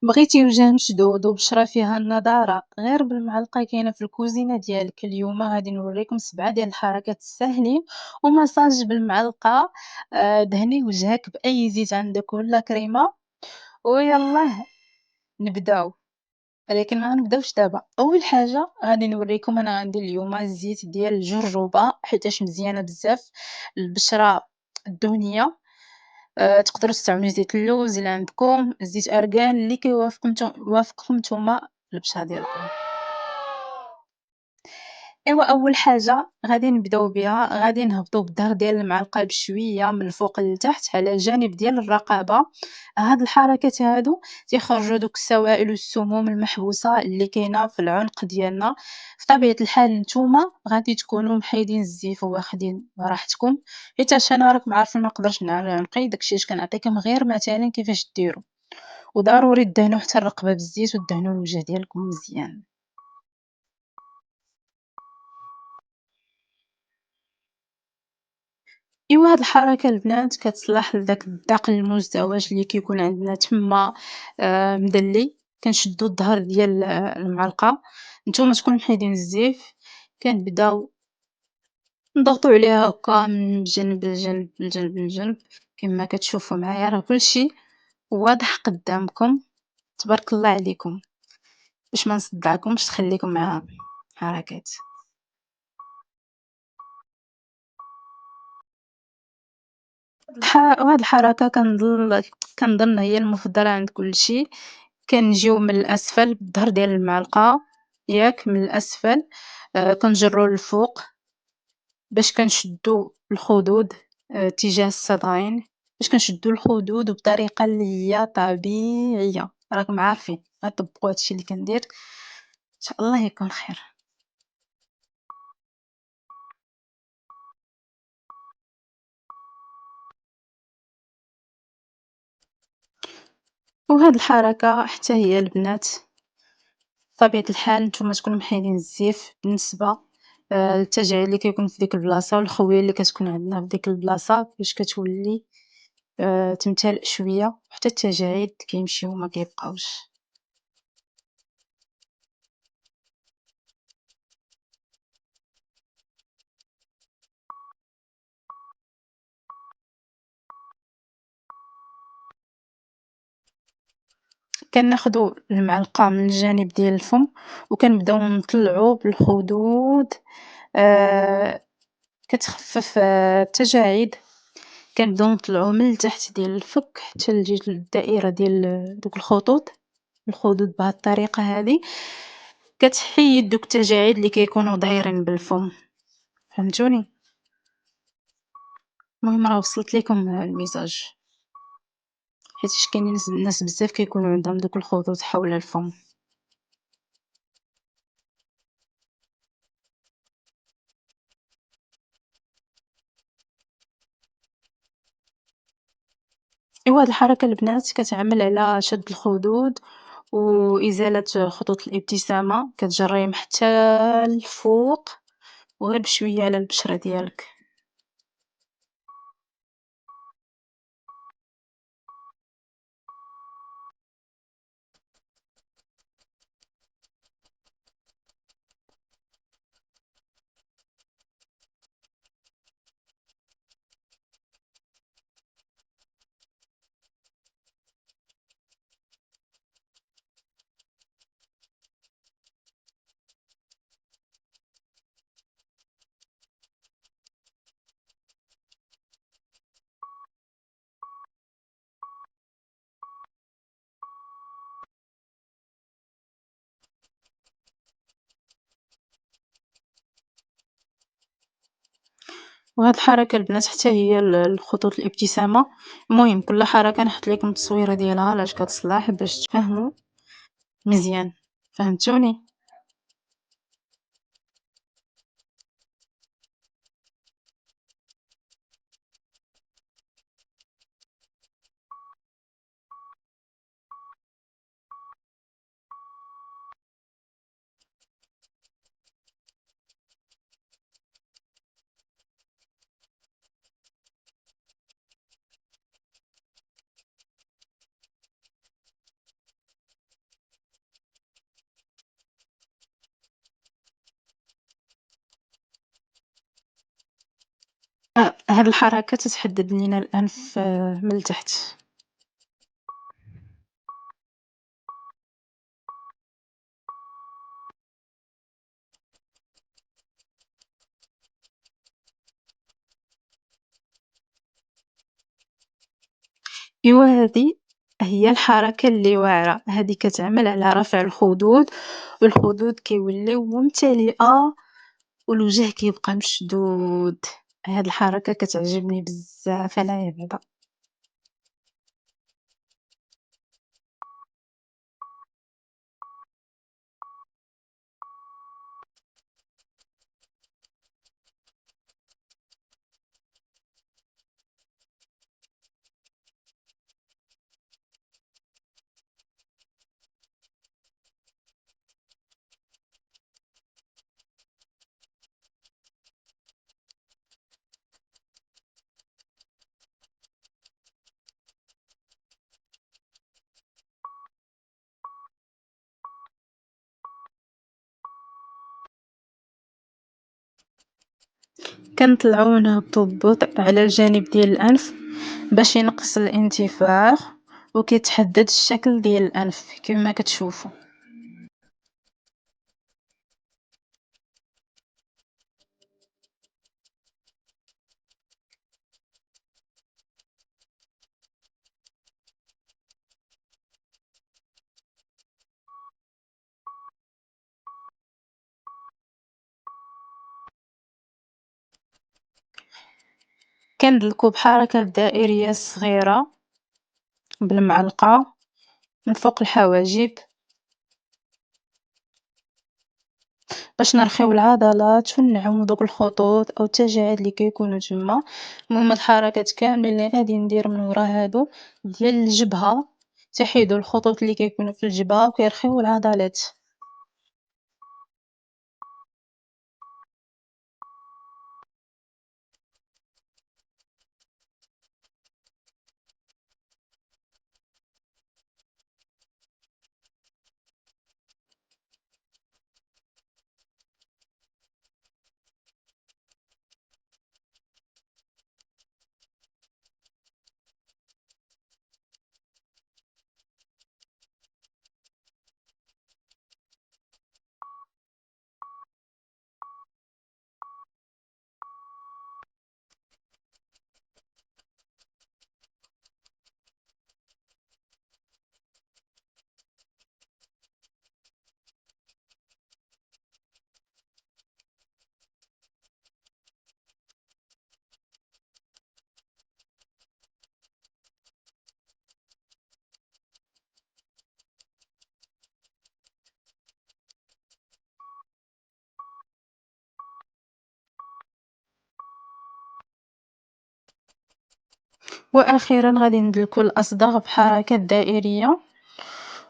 بغيتي وجه مشدود وبشرة فيها النضارة غير بالمعلقة كاينة في الكوزينة ديالك. اليوم غادي نوريكم 7 ديال الحركات الساهلين وماساج بالمعلقة. دهني وجهك بأي زيت عندك ولا كريمة ويلاه نبداو. ولكن ما غنبداوش دابا. أول حاجة غادي نوريكم أنا عندي اليوم الزيت ديال الجوجوبا حيتاش مزيانة بزاف للبشرة الدهنية. تقدروا تستعملوا زيت اللوز إلا عندكم، زيت أرغان اللي يوافقكم نتوما البشرة ديالكم. إيوا أول حاجة غادي نبداو بها، غادي نهبطوا بالظهر ديال المعلقة بشوية من الفوق للتحت على الجانب ديال الرقبة. هاد الحركات هادو تيخرجوا دوك السوائل والسموم المحبوسة اللي كاينة في العنق ديالنا. في طبيعة الحال نتوما غادي تكونوا محيدين الزيت وواخدين راحتكم، حيتاش أنا راكم عارفين ما نقدرش نعري عنقي، داكشي علاش كنعطيكم غير مثالًا كيفاش ديروا. وضروري دهنوا حتى الرقبة بالزيت ودهنوا الوجه ديالكم مزيان. إيوا هاد الحركة البنات كتصلح لداك الداق المزدوج اللي كيكون عندنا تما مدلي. كنشدو الظهر ديال المعلقة، نتوما تكونوا محيدين الزيت، كنبداو نضغطو عليها هكا من جنب لجنب لجنب لجنب كما كتشوفوا معايا. راه كلشي واضح قدامكم، تبارك الله عليكم. باش ما نصدعكمش تخليكم مع الحركات. وهاد الحركة كنظن هي المفضلة عند كلشي. كنجيو من الأسفل بالظهر ديال المعلقة ياك من الأسفل، كنجرو للفوق باش كنشدو الخدود اتجاه الصدغين، باش كنشدو الخدود وبطريقة اللي هي طبيعية. راكم عارفين غطبقوا هادشي اللي كندير، إن شاء الله يكون خير. وهاد الحركة حتى هي البنات بطبيعة الحال نتوما تكونوا محيدين الزيف بالنسبة للتجاعيد اللي كيكون في ديك البلاصة والخويه اللي كتكون عندنا في ديك البلاصة باش كتولي تمتلئ شوية وحتى التجاعيد كيمشيو وما كيبقاوش. كناخدو المعلقة من الجانب ديال الفم وكنبداو نطلعو بالخدود. كتخفف التجاعيد. كنبداو نطلعو من التحت ديال الفك حتى لجهة الدائرة ديال دوك الخطوط الخدود بهاد الطريقة هادي. كتحيد دوك التجاعيد اللي كيكونوا دايرين بالفم. فهمتوني؟ المهم راه وصلت لكم الميساج، حيتاش كاينين ناس بزاف كيكونوا عندهم دوك الخطوط حول الفم. إيوا هاد الحركة البنات كتعمل على شد الخدود وإزالة خطوط الابتسامة، كتجريهم حتى الفوق وغير بشوية على البشرة ديالك. وهاد الحركة البنات حتى هي لخطوط الابتسامة. المهم كل حركة نحط لكم التصويرة ديالها لاش كتصلح باش تفهموا مزيان. فهمتوني؟ هاد الحركة تتحدد لينا الأنف من التحت. إيوا هادي هي الحركة اللي واعرة، هادي كتعمل على رفع الخدود، والخدود كيوليو ممتلئة والوجه كيبقى مشدود. هاد الحركة كتعجبني بزاف أنايا بعدا. كنطلعو ونهبطو ببطء على الجانب ديال الأنف باش ينقص الانتفاخ، وكيتحدد الشكل ديال الأنف كما كتشوفو. كندلكو بحركة دائرية صغيرة بالمعلقة من فوق الحواجب باش نرخيو العضلات ونعوم دوك الخطوط أو التجاعيد اللي كيكونوا تما. المهم هاد الحركات كاملين اللي غادي ندير من ورا هادو ديال الجبهة تيحيدو الخطوط اللي كيكونوا في الجبهة وكيرخيو العضلات. وأخيرا غادي ندلكو الأصدغ بحركات دائرية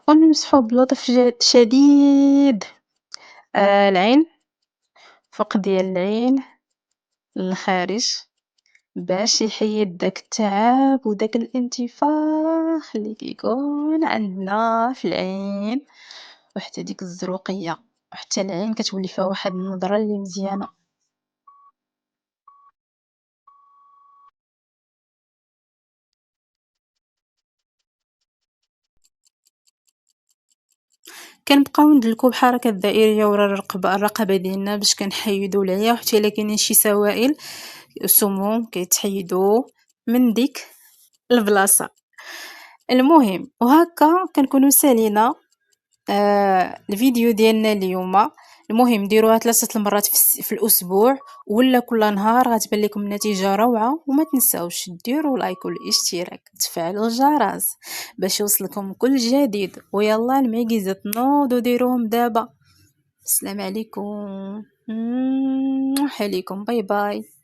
ونمسحو بلطف شديد العين، فوق ديال العين للخارج باش يحيد داك التعب وداك الانتفاخ اللي كيكون عندنا في العين وحتى ديك الزروقية، وحتى العين كتولي فيها واحد النظرة اللي مزيانة. كنبقاو ندلكو بحركة دائرية ورا الرقبة ديالنا باش كنحيدو العيا، وحتى إلا كاينين شي سوائل سموم كيتحيدو من ديك البلاصة. المهم وهكا كنكونوا سالينا الفيديو ديالنا اليوم. المهم ديروها 3 المرات في الاسبوع ولا كل نهار غتبان لكم النتيجه روعه. وما تنساوش ديروا لايك والاشتراك وتفعلوا الجرس باش يوصلكم كل جديد. ويلا المعجزات نوضوا ديروهم دابا. السلام عليكم. حاليكم باي باي.